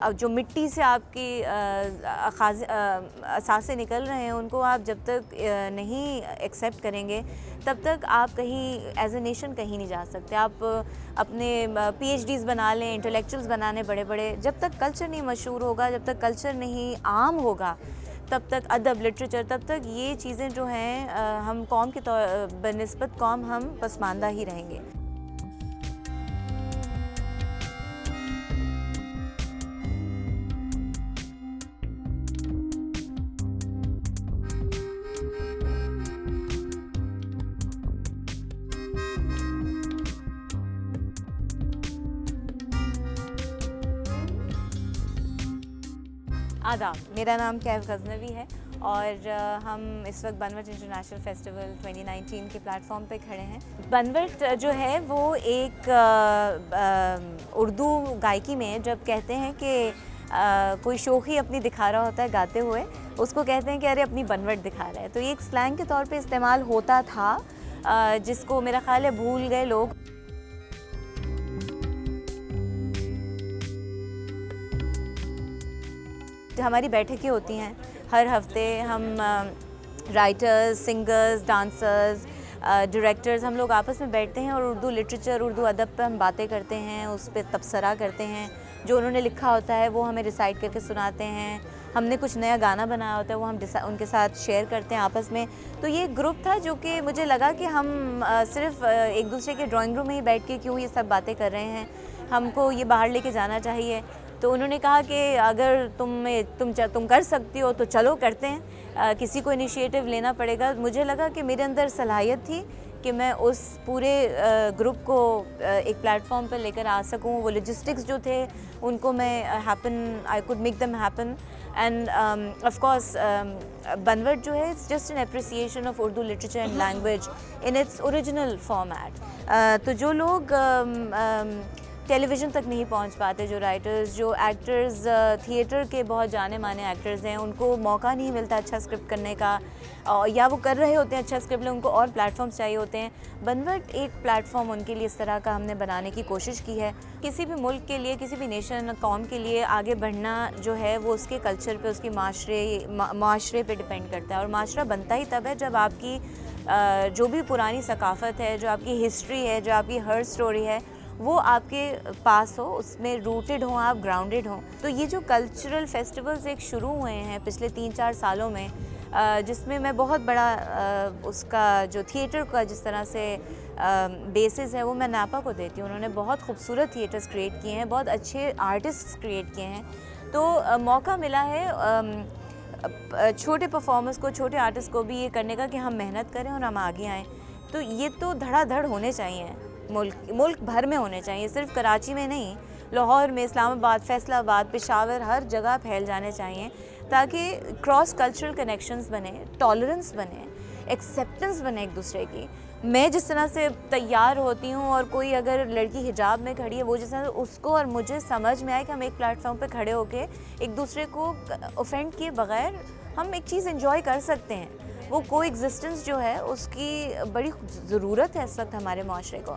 अब जो मिट्टी से आपकी असासे निकल रहे हैं उनको आप जब तक नहीं एक्सेप्ट करेंगे तब तक आप कहीं एज ए नेशन कहीं नहीं जा सकते। आप अपने PhDs बना लें, इंटेलेक्चुअल्स बनाने बड़े बड़े, जब तक कल्चर नहीं मशहूर होगा, जब तक कल्चर नहीं आम होगा, तब तक अदब, लिटरेचर, तब तक ये चीज़ें जो हैं हम कौम के बनिस्बत कौम हम पसमानदा ही रहेंगे। आदाब, मेरा नाम कैफ गज़नवी है और हम इस वक्त बनवट इंटरनेशनल फेस्टिवल 2019 के प्लेटफॉर्म पे खड़े हैं। बनवट जो है वो एक उर्दू गायकी में जब कहते हैं कि कोई शोखी अपनी दिखा रहा होता है गाते हुए, उसको कहते हैं कि अरे अपनी बनवट दिखा रहा है। तो ये एक स्लैंग के तौर पे इस्तेमाल होता था, जिसको मेरा ख़्याल है भूल गए लोग। हमारी बैठकें होती हैं हर हफ्ते, हम राइटर्स, सिंगर्स, डांसर्स, डायरेक्टर्स, हम लोग आपस में बैठते हैं और उर्दू लिटरेचर, उर्दू अदब पे हम बातें करते हैं, उस पर तबसरा करते हैं। जो उन्होंने लिखा होता है वो हमें रिसाइट करके सुनाते हैं। हमने कुछ नया गाना बनाया होता है वो हम उनके साथ शेयर करते हैं आपस में। तो ये ग्रुप था जो कि मुझे लगा कि हम सिर्फ एक दूसरे के ड्राइंग रूम में ही बैठ के क्यों ये सब बातें कर रहे हैं, हमको ये बाहर लेके जाना चाहिए। तो उन्होंने कहा कि अगर तुम कर सकती हो तो चलो करते हैं, किसी को इनिशिएटिव लेना पड़ेगा। मुझे लगा कि मेरे अंदर सलाहियत थी कि मैं उस पूरे ग्रुप को एक प्लेटफॉर्म पर लेकर आ सकूं। वो लॉजिस्टिक्स जो थे उनको मैं I could make them happen. And of course बनवट जो है it's just an appreciation of Urdu literature and language in its original format. तो जो लोग टेलीविज़न तक नहीं पहुंच पाते, जो राइटर्स, जो एक्टर्स, थिएटर के बहुत जाने माने एक्टर्स हैं, उनको मौका नहीं मिलता अच्छा स्क्रिप्ट करने का, या वो कर रहे होते हैं अच्छा स्क्रिप्ट, उनको और प्लेटफॉर्म्स चाहिए होते हैं। बनवट एक प्लेटफॉर्म उनके लिए इस तरह का हमने बनाने की कोशिश की है। किसी भी मुल्क के लिए, किसी भी नेशन, कौम के लिए आगे बढ़ना जो है वो उसके कल्चर पे, उसके माशरे पे डिपेंड करता है। और माशरा बनता ही तब है जब आपकी जो भी पुरानी सकाफ़त है, जो आपकी हिस्ट्री है, जो आपकी हर स्टोरी है, वो आपके पास हो, उसमें रूटेड हो, आप ग्राउंडेड हो। तो ये जो कल्चरल फेस्टिवल्स एक शुरू हुए हैं पिछले 3-4 सालों में, जिसमें मैं बहुत बड़ा उसका जो थिएटर का जिस तरह से बेसिस है वो मैं नापा को देती हूँ। उन्होंने बहुत खूबसूरत थिएटर्स क्रिएट किए हैं, बहुत अच्छे आर्टिस्ट क्रिएट किए हैं। तो मौका मिला है छोटे परफॉर्मर्स को, छोटे आर्टिस्ट को भी ये करने का कि हम मेहनत करें और हम आगे आएँ। तो ये तो धड़ाधड़ होने चाहिए, मुल्क भर में होने चाहिए, सिर्फ कराची में नहीं, लाहौर में, इस्लामाबाद, फैसलाबाद, पेशावर, हर जगह फैल जाने चाहिए, ताकि क्रॉस कल्चरल कनेक्शंस बने, टॉलरेंस बने, एक्सेप्टेंस बने एक दूसरे की। मैं जिस तरह से तैयार होती हूँ और कोई अगर लड़की हिजाब में खड़ी है, वो जिस तरह से उसको और मुझे समझ में आए कि हम एक प्लेटफॉर्म पे खड़े होके एक दूसरे को ऑफेंड किए बगैर हम एक चीज़ एंजॉय कर सकते हैं। वो को एग्जिस्टेंस जो है उसकी बड़ी ज़रूरत है इस वक्त हमारे माशरे को।